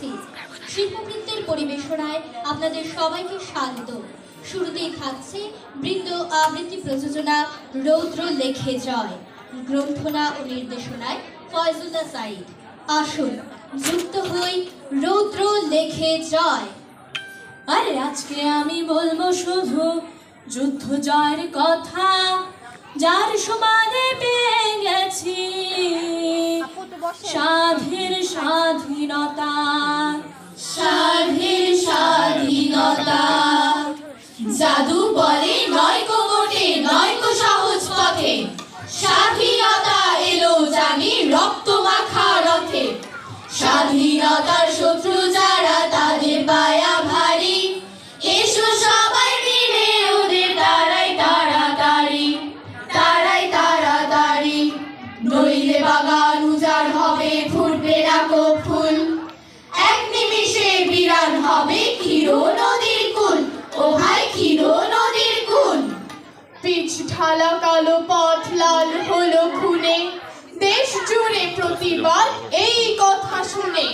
Stage শিল্পবৃন্দের পরিবেশনায় আপনাদের সবাইকে স্বাগত। শুরুতেই থাকছে বৃন্দ আবৃত্তি প্রযোজনা রৌদ্র লেখে জয়, গ্রন্থনা ও নির্দেশনায় ফয়জুল্লাহ সাইদ। আসুন যুক্ত হই রৌদ্র লেখে জয়। আরে আজকে আমি বলবো শুধু যুদ্ধ জয়ের কথা, যার সমানে পেয়ে গেছি স্বাধীন স্বাধীনতা, স্বাধীন স্বাধীনতা। জাদু বলে নয়কো মোটে নয়কো সহজ পথে, স্বাধীনতা এলো জানি রক্ত মাখা রথে। স্বাধীনতার শত্রু যারা তাদের পায়া ভারী, এসো সবাই মিলে ওদের তারাই তাড়াতাড়ি, তারাই তাড়াতাড়ি। নইলে বাগান উজাড় হবে, ফুটবে না কো ফুল, এক নিমিষে বিরান হবে ক্ষীর নদীর কুল। ও ভাই ক্ষীর নদীর কুল। পিচ ঢালা কালো পথ লাল হলো খুনে, দেশ জুড়ে প্রতিবাদ এই কথা শুনে।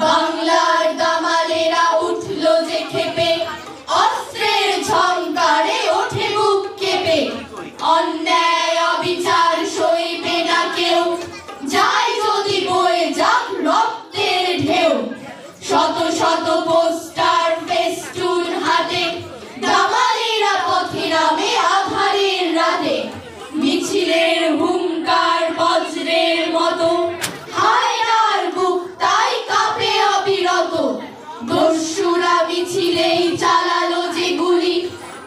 বাংলার দামালেরা উঠলো যে ক্ষেপে, অস্ত্রের ঝংকারে ওঠে বুক কেঁপে। অন্যায় অবিচার সইবে না কেউ, যায় যদি বয়ে যাক রক্তের ঢেউ। শত শত পোস্টার ফেস্টুন হাতে, দামালেরা পথে নামে আধারের রাতে। মিছিলের হুঙ্কার বজ্রের মতো, হায়নার বুক তাই কাঁপে অবিরত। দস্যুরা মিছিলেই চালালো যে গুলি,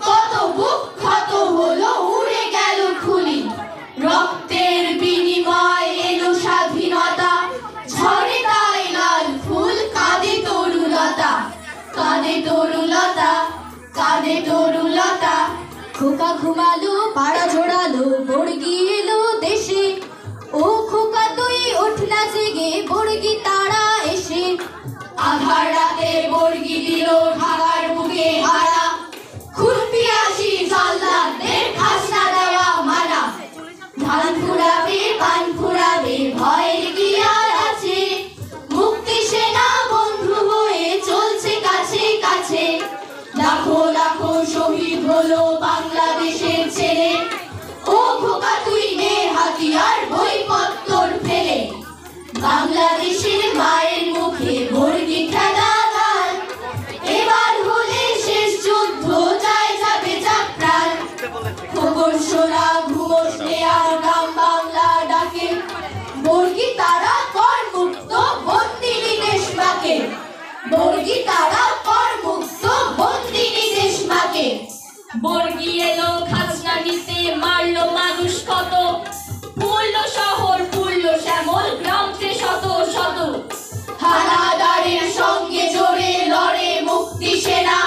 কত বুক ক্ষত হলো উড়ে গেল খুলি। রক্তের বিনিময় এলো স্বাধীনতা, ঝরে তাই লাল ফুল কাঁদে তরুলতা, কাঁদে তরুলতা, কাঁদে তরুলতা। খোকা ঘুমালো পাড়া জোড়ালো বর্গি এলো দেশে, ও খোকা তুই ওঠ না জেগে বর্গি তারা এসে। আধার রাতে বর্গি দিল ঢাকার বুকে হারা, খুনপিয়াসী জল্লাদদের খাজনা দেওয়া মানা। ধান ফুরাবে পান ফুরাবে ভয়ের কি আর আছে, মুক্তি সেনা বন্ধু হয়ে চলছে কাছে কাছে। লাখো লাখো শহীদ হলো বাংলাদেশের ছেলে, ও খোকা তুই নে হাতিয়ার বইপত্তর ফেলে। বাংলাদেশের মায়ের মুখে বর্গি খেলা গান, এবার হলে শেষ যুদ্ধ যায় যাবে যাক প্রাণ। খবর শোনা ঘুমোস নে আর গ্রাম বাংলা ডাকে, বর্গি তারা কর মুক্ত বন্দিনী দেশ মাকে। বর্গি তারা কর মুক্ত বন্দিনী দেশ মাকে। বর্গি এলো খাজনা নিতে, মারলো মানুষ কত, পুরলো শহর পুরলো শ্যামল গ্রামকে শত শত। হানাদারের সঙ্গে জোরে লড়ে মুক্তি সেনা,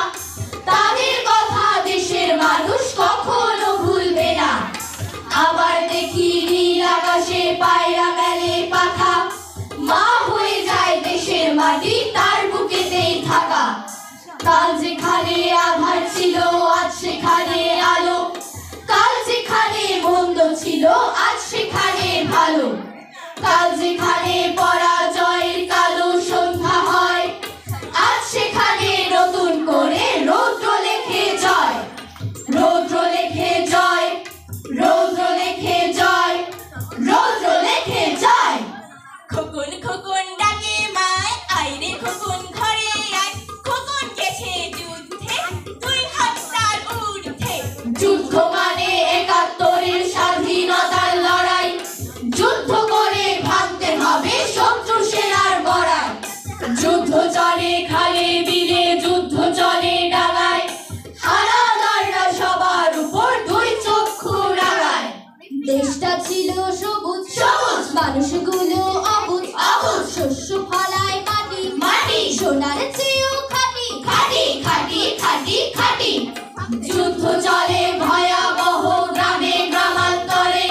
তাদের কথা দেশের মানুষ কখনো ভুলবে না। আবার দেখি নীল আকাশে পায়রা মেলে পাখা, মা হয়ে যায় দেশের মাটি তার বুকেতেই থাকা। কাল যেখানে আধার ছিল আজ সেখানে আলো, কাল যেখানে মন্দ ছিল আজ সেখানে ভালো। কাল যেখানে পরাজয়ের কালো সন্ধ্যা হয়, আজ সেখানে নতুন করে রৌদ্র লেখে জয়। রৌদ্র লেখে জয়, রৌদ্র লেখে জয়, রৌদ্র লেখে জয়। খোকন খোকন ডাকে মায়, আইরে খোকন ঘরে আয়। খোকন গেছে যুদ্ধে, তুই হাত তার ঊর্ধ্বে। যুদ্ধ মানে একাত্তরের স্বাধীনতার লড়াই, যুদ্ধ করে ভাঙতে হবে শত্রু সেনার বড়াই। যুদ্ধ চলে খালে বিলে, যুদ্ধ চলে ডাঙায়, হানাদাররা সবার উপর দুই চক্ষু রাঙায়। দেশটা ছিল সবুজ সবুজ, মানুষগুলো অবুজ অবুজ, শস্য ফলায় মাটি মাটি সোনার চেয়েও খাঁটি। খাটি খাটি খাটি খাটি। যুদ্ধ চলে ভয়াবহ গ্রামে গ্রামান্তরে,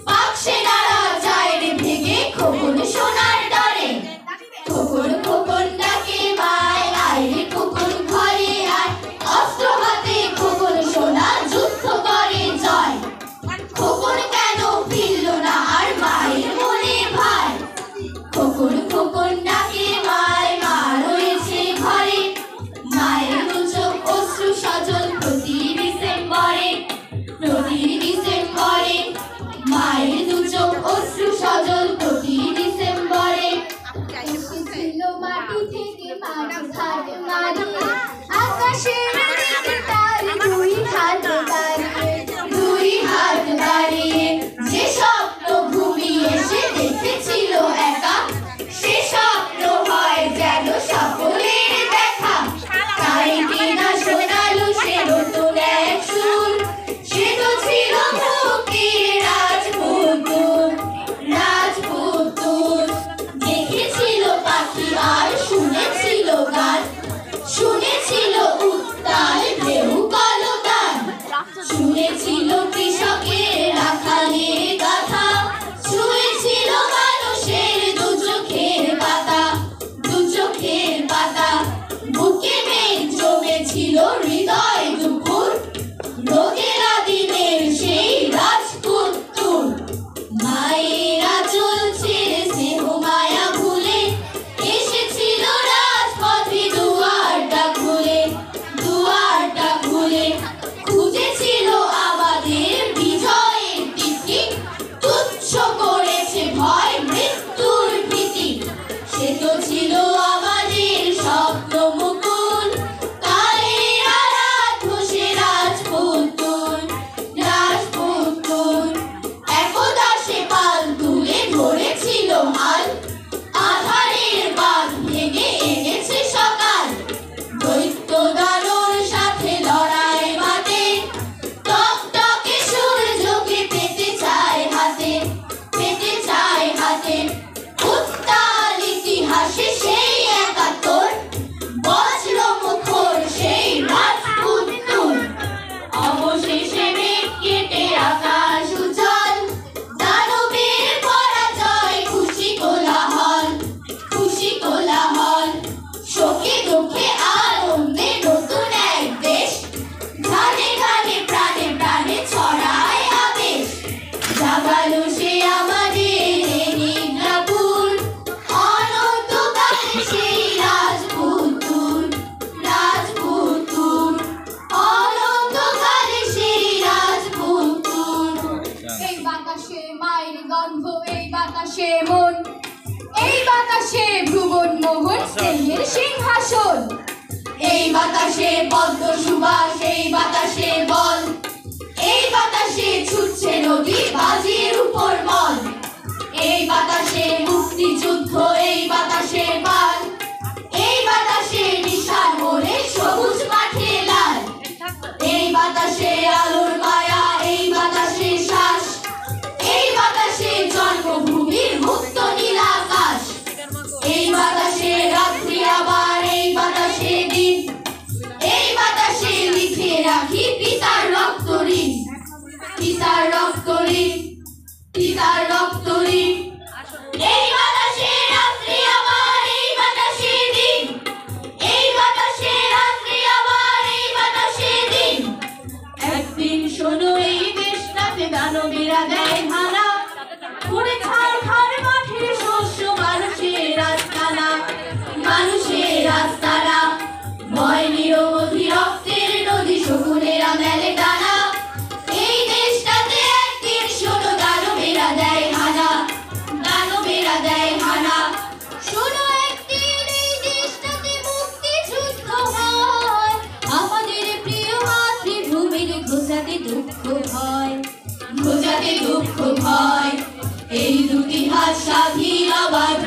পাক সেনারা যায় রে ভেগে খোকন সোনার ডরে। খোকন খোকন ডাকে মায়, আয় রে খোকন ঘরে আয়। অস্ত্র হাতে খোকন সোনা যুদ্ধ করে জয়। খোকন কেন ফিরল না আর মায়ের মনে ভাই, বাড়ি থেকে মাঠ ঘাট মারিয়ে আকাশের দিকে তার দুই হাত বাড়িয়ে যে স্বপ্ন ঘুমিয়ে সে দেখেছিল একা, সে স্বপ্ন হয় যেন সকলের দেখা। তাই কিনা শোনালো সে নতুন এক সুর, সে তো ছিল মুক্তির রাজপুতুল। দেখেছিল পাখি আর শুনেছিল গান, শুনেছিল উত্তাল ঢেউ কলতান, শুনেছিল কৃষকের রাখালের গাথা, শুনেছিল মানুষের দু চোখের পাতা। বুকে মেঘ জমেছিল হৃদয় দুপুর, রোগেরা দিনের সেই রাজপুতুল। মায়েরা চলছে স্নেহ মায়া ভুলে, এসেছিল রাজপথে দুয়ারটা খুলে, খুঁজেছিল আমাদের বিজয়ের দিকে, তুচ্ছ করেছে ভয় মৃত্যুর ভীতি। সে তো ছিল আমাদের স্বপ্ন মুকুল, কালের আরাধ্য সে রাজপুতুল। একদা সে পাল তুলে ধরেছিল হাল, আধারের বাঁধ ভেঙে এনেছে সকাল। দৈত্য দানর সাথে লড়াই মাঠে, টকটকে সূর্যকে পেতে চায় হাতে। উত্তাল ইতিহাসে সেই ৭১, বজ্র মুখর সেই রাজপুতুল। অবশেষে মেঘ কেটে আকাশ উজ্জ্বল, দানবের পরাজয় খুশি কোলাহল। শোকে দুঃখে আনন্দে নতুন এক দেশ, গানে গানে প্রাণে প্রাণে ছড়ায় আবেশ। জাগালো সে আমাদের নিদ্রাপুর, অনন্তকালে সেই রাজপুতুল। অনন্তকালে সেই রাজপুতুল। এই বাতাসে মায়ের গন্ধ, এই বাতাসে মন, এই বাতাসে ভুবন মোহন স্নেহের সিংহাসন। এই বাতাসে পদ্ম সুবাস, এই বাতাসে বল, এই বাতাসে ছুটছে নদী বাজির উপর মল। এই বাতাসে মুক্তিযুদ্ধ, এই বাতাসে পাল, এই বাতাসে নিশান মোড়ে সবুজ মাঠে লাল। এই বাতাসে আলোর মায়া, এই বাতাসে শ্বাস, এই বাতাসে জন্মভূমির মুক্ত নীলাকাশ। এই বাতাসে রাত্রি আবার, এই বাতাসে দিন, এই বাতাসে লিখে রাখি পিতার রক্ত ঋণ। এই বাতাসে রাত্রি আবার, এই বাতাসে দিন, এই বাতাসে রাত্রি আবার, এই বাতাসে দিন। একদিন শোনো এই দেশটাতে দানবেরা দেয় হানা, পুড়ে ছারখার মাঠের শস্য মানুষের আস্তানা। ভয় নিরবধি রক্তের নদী শকুনেরা মেলে টানা, এই দেশটাতে একদিন শোনো দানবেরা দেয় হানা। শোনো একদিন এই দেশটাতে মুক্তিযুদ্ধ হয়, আমাদের প্রিয় মাতৃভূমির ঘোচাতে দুঃখ ভয়। এই দুটি হাত স্বাধীন অবাধ